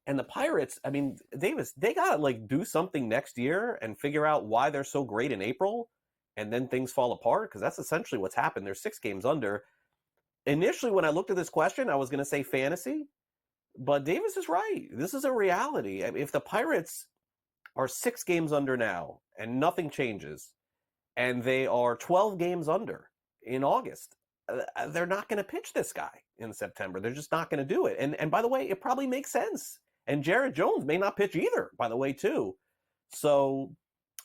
And the Pirates, I mean, Davis, they got to do something next year and figure out why they're so great in April, and then things fall apart, because that's essentially what's happened. They're 6 games under. Initially, when I looked at this question, I was going to say fantasy, but Davis is right. This is a reality. I mean, if the Pirates are 6 games under now and nothing changes, and they are 12 games under in August, they're not going to pitch this guy in September. They're just not going to do it. And by the way, it probably makes sense. And Jared Jones may not pitch either, by the way, too. So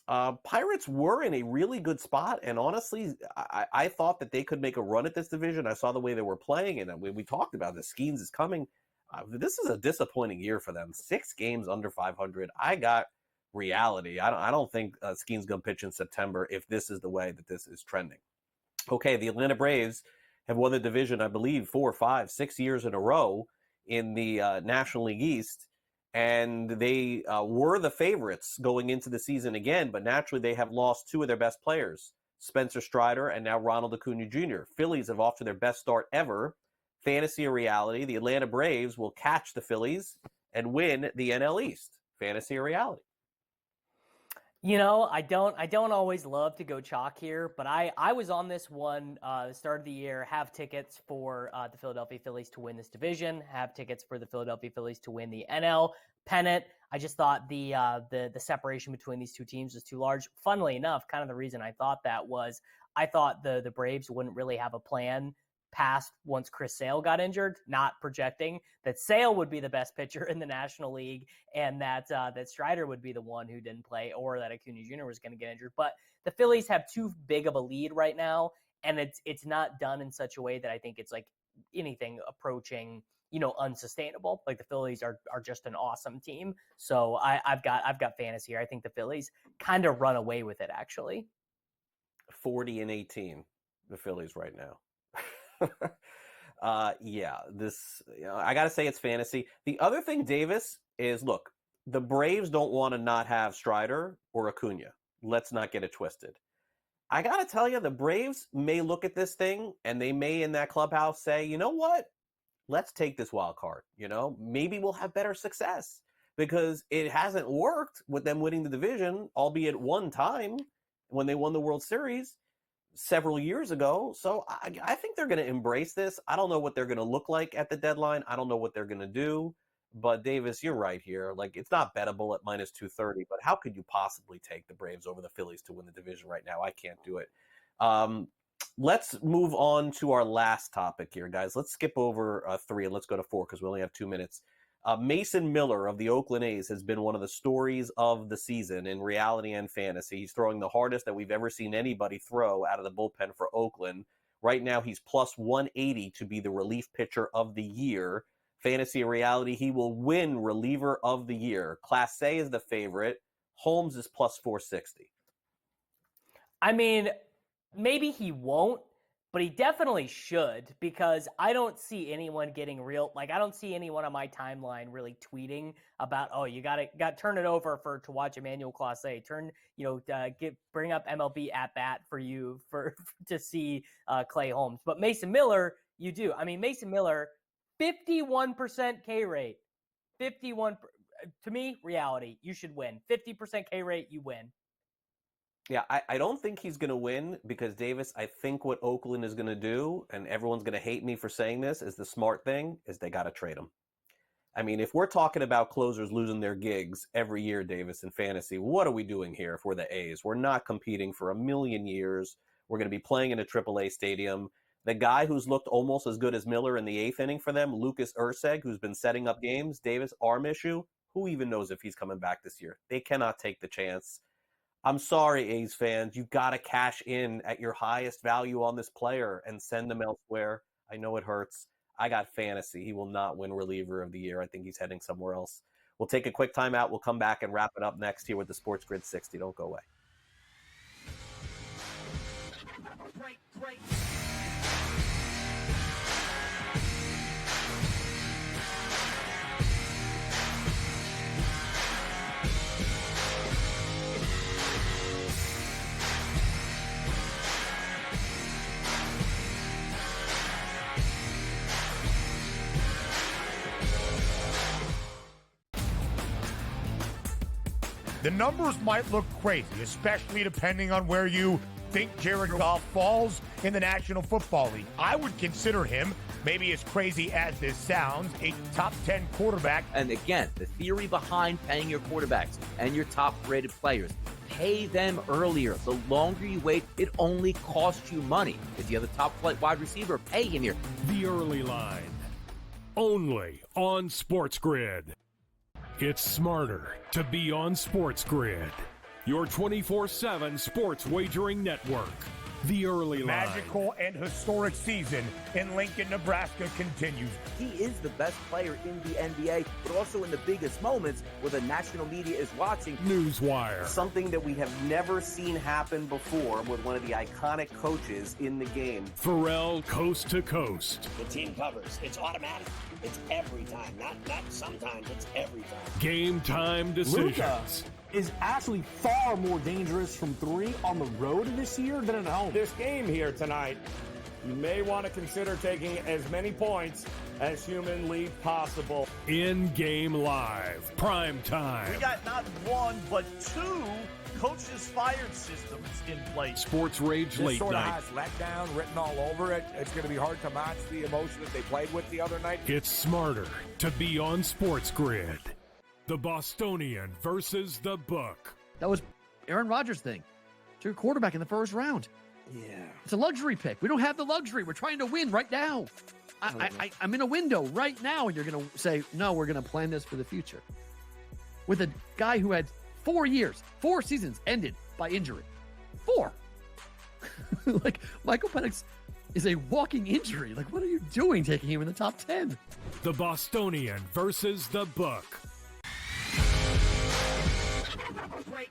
Pirates were in a really good spot. And honestly, I thought that they could make a run at this division. I saw the way they were playing. And we talked about this. Skenes is coming. This is a disappointing year for them. 6 games under 500. I got reality. I don't think Skenes going to pitch in September if this is the way that this is trending. Okay, the Atlanta Braves have won the division, I believe, 4, 5, 6 years in a row in the National League East. And they were the favorites going into the season again, but naturally they have lost 2 of their best players, Spencer Strider and now Ronald Acuna Jr. Phillies have off to their best start ever. Fantasy or reality, the Atlanta Braves will catch the Phillies and win the NL East. Fantasy or reality? You know, I don't always love to go chalk here, but I was on this one the start of the year, have tickets for the Philadelphia Phillies to win this division, have tickets for the Philadelphia Phillies to win the NL pennant. I just thought the separation between these two teams was too large. Funnily enough, kind of the reason I thought that was I thought the Braves wouldn't really have a plan past once Chris Sale got injured, not projecting that Sale would be the best pitcher in the National League and that Strider would be the one who didn't play or that Acuna Jr. was going to get injured. But the Phillies have too big of a lead right now, and it's not done in such a way that I think it's like anything approaching, unsustainable. Like the Phillies are just an awesome team. So I've got fantasy here. I think the Phillies kind of run away with it, actually. 40-18, the Phillies right now. This I gotta say it's fantasy. The other thing, Davis, is look, the Braves don't want to not have Strider or Acuna. Let's not get it twisted. I gotta tell you, the Braves may look at this thing and they may in that clubhouse say, you know what? Let's take this wild card. Maybe we'll have better success because it hasn't worked with them winning the division, albeit one time when they won the World Series several years ago. So I think they're going to embrace this. I don't know what they're going to look like at the deadline. I don't know what they're going to do. But Davis, you're right here. Like, it's not bettable at minus 230, but how could you possibly take the Braves over the Phillies to win the division right now? I can't do it. Let's move on to our last topic here, guys. Let's skip over 3 and let's go to 4 because we only have 2 minutes. Mason Miller of the Oakland A's has been one of the stories of the season in reality and fantasy. He's throwing the hardest that we've ever seen anybody throw out of the bullpen for Oakland. Right now, he's plus 180 to be the relief pitcher of the year. Fantasy and reality, he will win reliever of the year. Class A is the favorite. Holmes is plus 460. I mean, maybe he won't, but he definitely should, because I don't see anyone getting I don't see anyone on my timeline really tweeting about, oh, you got to turn it over to watch Emmanuel Clase, bring up MLB at bat for you to see Clay Holmes. But Mason Miller, you do. I mean, Mason Miller, 51% K rate, 51. To me, reality, you should win. 50% K rate, you win. Yeah, I don't think he's going to win because, Davis, I think what Oakland is going to do, and everyone's going to hate me for saying this, is the smart thing, is they got to trade him. I mean, if we're talking about closers losing their gigs every year, Davis, in fantasy, what are we doing here if we're the A's? We're not competing for a million years. We're going to be playing in a AAA stadium. The guy who's looked almost as good as Miller in the eighth inning for them, Lucas Erceg, who's been setting up games, Davis, arm issue, who even knows if he's coming back this year? They cannot take the chance. I'm sorry, A's fans. You got to cash in at your highest value on this player and send him elsewhere. I know it hurts. I got fantasy. He will not win reliever of the year. I think he's heading somewhere else. We'll take a quick timeout. We'll come back and wrap it up next here with the Sports Grid 60. Don't go away. Great. The numbers might look crazy, especially depending on where you think Jared Goff falls in the National Football League. I would consider him, maybe as crazy as this sounds, a top 10 quarterback. And again, the theory behind paying your quarterbacks and your top-rated players, pay them earlier. The longer you wait, it only costs you money. If you have a top-flight wide receiver, pay him here. The Early Line, only on SportsGrid. It's smarter to be on SportsGrid, your 24/7 sports wagering network. The Early Line. Magical and historic season in Lincoln, Nebraska continues. He is the best player in the NBA, but also in the biggest moments where the national media is watching. Newswire. Something that we have never seen happen before with one of the iconic coaches in the game. Pharrell, coast to coast. The team covers. It's automatic. It's every time. Not sometimes. It's every time. Game time decisions. Luka is actually far more dangerous from three on the road this year than at home. This game here tonight, you may want to consider taking as many points as humanly possible. In-game live, prime We time. got not one, but two coaches fired systems in place. Sports Rage This Late sort of Night. has letdown written all over it. It's going to be hard to match the emotion that they played with the other night. It's smarter to be on SportsGrid. The Bostonian versus the Book. That was Aaron Rodgers' thing. Took a quarterback in the first round. Yeah. It's a luxury pick. We don't have the luxury. We're trying to win right now. I'm in a window right now, and you're going to say, no, we're going to plan this for the future. With a guy who had 4 seasons ended by injury. 4. Like, Michael Penix is a walking injury. Like, what are you doing taking him in the top 10? The Bostonian versus the Book. Great.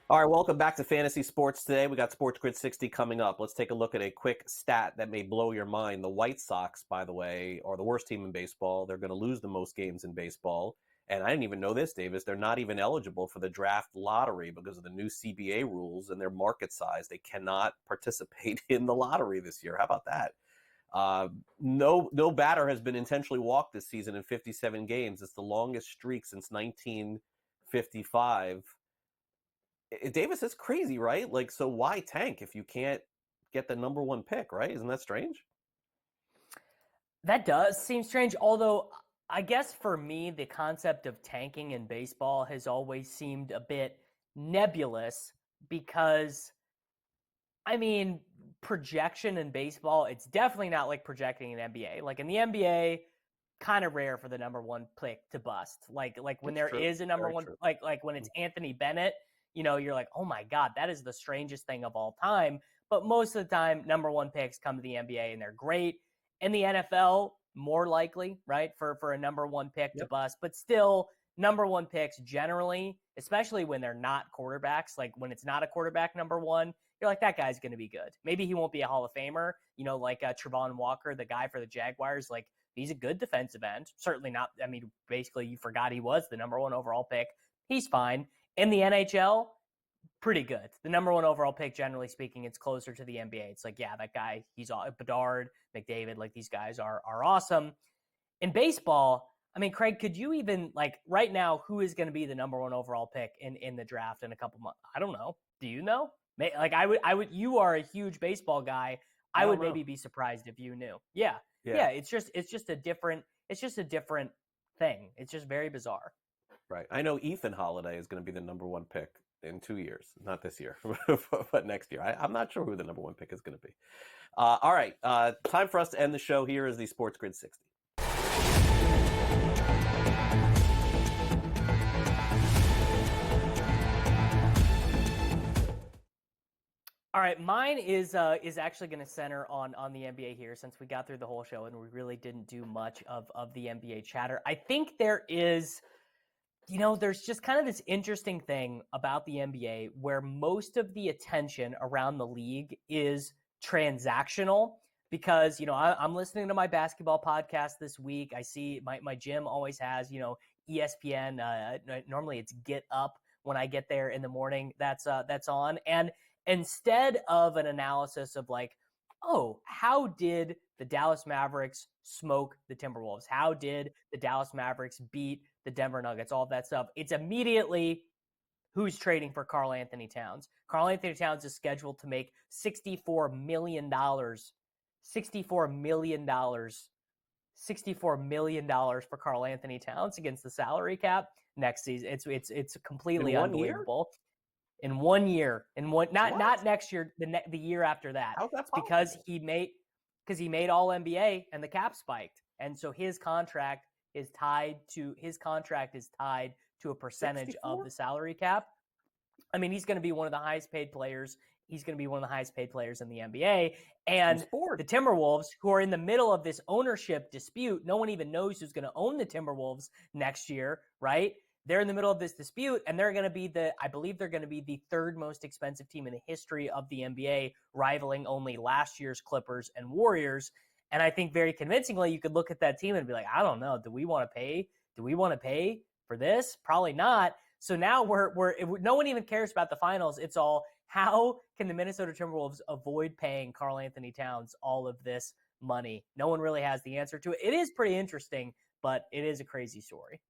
All right, welcome back to Fantasy Sports today. We got Sports Grid 60 coming up. Let's take a look at a quick stat that may blow your mind. The White Sox, by the way, are the worst team in baseball. They're going to lose the most games in baseball. And I didn't even know this, Davis. They're not even eligible for the draft lottery because of the new CBA rules and their market size. They cannot participate in the lottery this year. How about that? No batter has been intentionally walked this season in 57 games. It's the longest streak since 1955. Davis, it's crazy, right? Like, so why tank if you can't get the number one pick, right? Isn't that strange? That does seem strange, although I guess for me, the concept of tanking in baseball has always seemed a bit nebulous because, I mean, projection in baseball, it's definitely not like projecting in NBA. Like in the NBA, kind of rare for the number one pick to bust. Like when That's there true. is a number Very one, true. like when it's Anthony Bennett, you're like, oh my God, that is the strangest thing of all time. But most of the time, number one picks come to the NBA and they're great. In the NFL, more likely, right, for a number one pick to bust. But still, number one picks generally, especially when they're not quarterbacks, like when it's not a quarterback number one, you're like, that guy's going to be good. Maybe he won't be a Hall of Famer, like Trevon Walker, the guy for the Jaguars. Like, he's a good defensive end. Certainly not. I mean, basically, you forgot he was the number one overall pick. He's fine. In the NHL, pretty good. The number one overall pick, generally speaking, it's closer to the NBA. It's like, yeah, that guy, he's Bedard, McDavid, like these guys are awesome. In baseball, I mean, Craig, could you even, like, right now, who is going to be the number one overall pick in the draft in a couple months? I don't know. Do you know? Like, I would. You are a huge baseball guy. I would maybe be surprised if you knew. Yeah. It's just a different thing. It's just very bizarre. Right. I know Ethan Holiday is going to be the number one pick in 2 years, not this year, but next year. I'm not sure who the number one pick is going to be. All right. Time for us to end the show. Here is the Sports Grid 60. All right, mine is actually going to center on the NBA here, since we got through the whole show and we really didn't do much of the NBA chatter. I think there is, there's just kind of this interesting thing about the NBA where most of the attention around the league is transactional because, I'm listening to my basketball podcast this week. I see my gym always has, ESPN. Normally it's Get Up when I get there in the morning. That's on. And instead of an analysis of like, oh, how did the Dallas Mavericks smoke the Timberwolves? How did the Dallas Mavericks beat the Denver Nuggets? All of that stuff. It's immediately who's trading for Karl Anthony Towns. Karl Anthony Towns is scheduled to make $64 million. $64 million for Karl Anthony Towns against the salary cap next season. It's completely unbelievable. In 1 year, not next year, the year after that. How's that possible? Because he made All NBA and the cap spiked, and so his contract is tied to a percentage 64? of the salary cap. I mean, he's going to be one of the highest paid players. He's going to be one of the highest paid players in the NBA. And the Timberwolves, who are in the middle of this ownership dispute, no one even knows who's going to own the Timberwolves next year, right? They're in the middle of this dispute, and they're going to be I believe they're going to be the third most expensive team in the history of the NBA, rivaling only last year's Clippers and Warriors. And I think very convincingly, you could look at that team and be like, I don't know, do we want to pay? Do we want to pay for this? Probably not. So now no one even cares about the finals. It's all, how can the Minnesota Timberwolves avoid paying Karl Anthony Towns all of this money? No one really has the answer to it. It is pretty interesting, but it is a crazy story.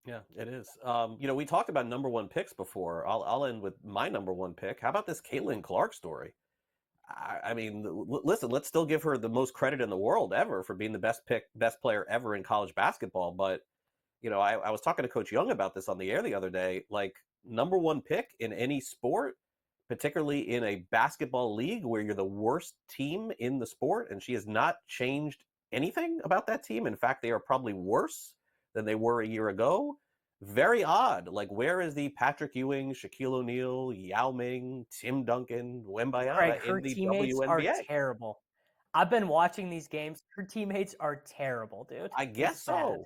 Yeah, it is. We talked about number one picks before. I'll end with my number one pick. How about this Caitlin Clark story? I mean, listen, let's still give her the most credit in the world ever for being the best player ever in college basketball. But, I was talking to Coach Young about this on the air the other day. Like, number one pick in any sport, particularly in a basketball league where you're the worst team in the sport, and she has not changed anything about that team. In fact, they are probably worse than they were a year ago. Very odd. Like, where is the Patrick Ewing, Shaquille O'Neal, Yao Ming, Tim Duncan, Wembanyama in the teammates WNBA? Are terrible. I've been watching these games. Her teammates are terrible, dude. I guess so.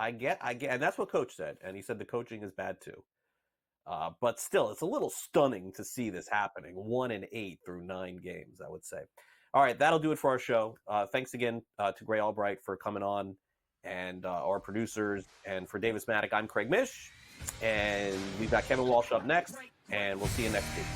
I get, and that's what Coach said, and he said the coaching is bad too. But still, it's a little stunning to see this happening. 1-8 through 9 games, I would say. All right, that'll do it for our show. Thanks again to Gray Albright for coming on, and our producers. And for Davis Maddock, I'm Craig Mish, and we've got Kevin Walsh up next, and we'll see you next week.